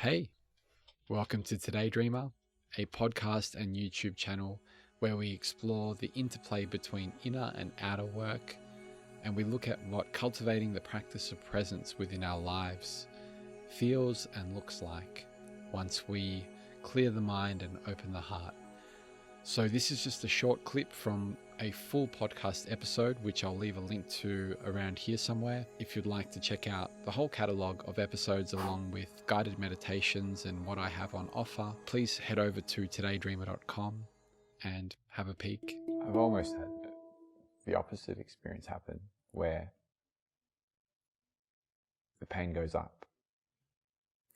Hey, welcome to Today Dreamer, a podcast and YouTube channel where we explore the interplay between inner and outer work, and we look at what cultivating the practice of presence within our lives feels and looks like once we clear the mind and open the heart. So this is just a short clip from a full podcast episode, which I'll leave a link to around here somewhere. If you'd like to check out the whole catalogue of episodes along with guided meditations and what I have on offer, please head over to todaydreamer.com and have a peek. I've almost had the opposite experience happen, where the pain goes up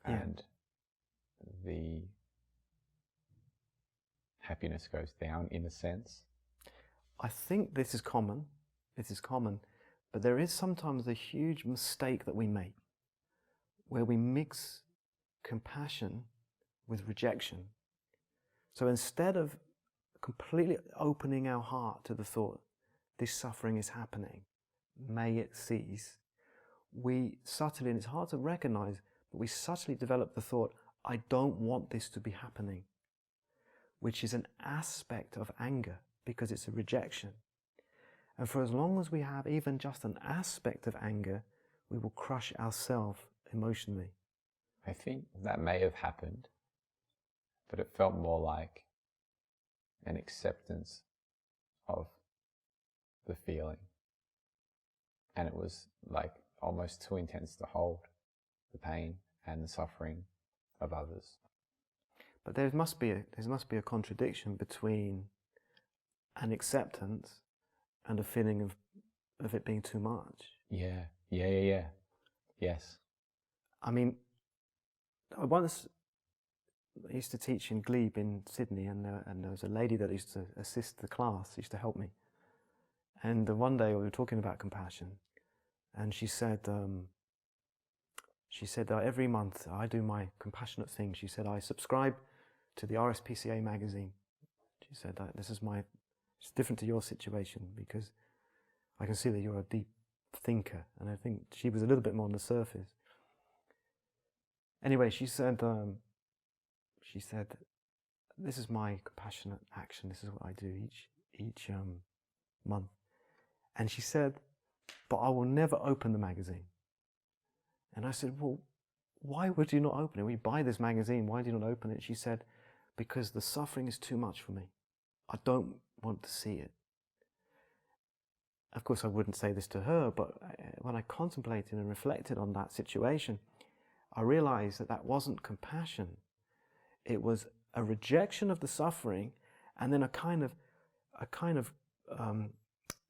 and the happiness goes down, in a sense. I think this is common, but there is sometimes a huge mistake that we make where we mix compassion with rejection. So instead of completely opening our heart to the thought, this suffering is happening, may it cease, we subtly, and it's hard to recognize, but we subtly develop the thought, I don't want this to be happening, which is an aspect of anger because it's a rejection. And for as long as we have even just an aspect of anger, we will crush ourselves emotionally. I think that may have happened, but it felt more like an acceptance of the feeling. And it was like almost too intense to hold the pain and the suffering of others. But there must be a contradiction between an acceptance and a feeling of it being too much. Yeah. Yes. I mean, I used to teach in Glebe in Sydney, and there was a lady that used to assist the class, used to help me. And one day we were talking about compassion, and she said, every month I do my compassionate thing. She said, I subscribe to the RSPCA magazine. She said, it's different to your situation because I can see that you're a deep thinker. And I think she was a little bit more on the surface. Anyway, she said, this is my compassionate action. This is what I do each month. And she said, but I will never open the magazine. And I said, well, why would you not open it? We buy this magazine, why do you not open it? She said, because the suffering is too much for me. I don't want to see it. Of course, I wouldn't say this to her, but when I contemplated and reflected on that situation, I realized that wasn't compassion. It was a rejection of the suffering, and then a kind of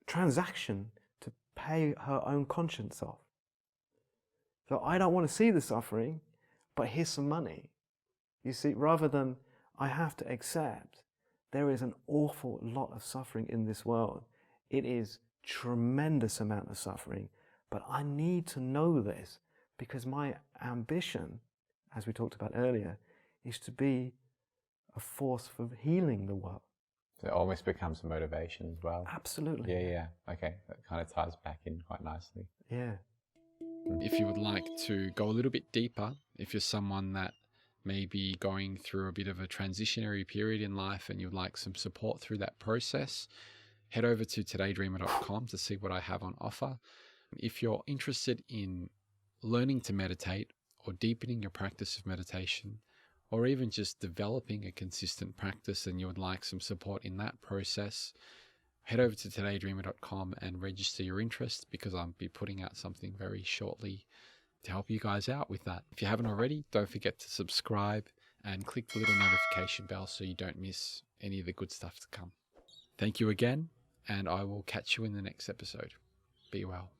transaction to pay her own conscience off. So I don't want to see the suffering, but here's some money. You see, rather than I have to accept there is an awful lot of suffering in this world. It is tremendous amount of suffering, but I need to know this because my ambition, as we talked about earlier, is to be a force for healing the world. So it almost becomes a motivation as well. Absolutely. Yeah. Okay, that kind of ties back in quite nicely. Yeah. If you would like to go a little bit deeper, if you're someone that may be going through a bit of a transitionary period in life and you'd like some support through that process, head over to todaydreamer.com to see what I have on offer. If you're interested in learning to meditate or deepening your practice of meditation, or even just developing a consistent practice and you would like some support in that process, head over to todaydreamer.com and register your interest, because I'll be putting out something very shortly to help you guys out with that. If you haven't already, don't forget to subscribe and click the little notification bell so you don't miss any of the good stuff to come. Thank you again, and I will catch you in the next episode. Be well.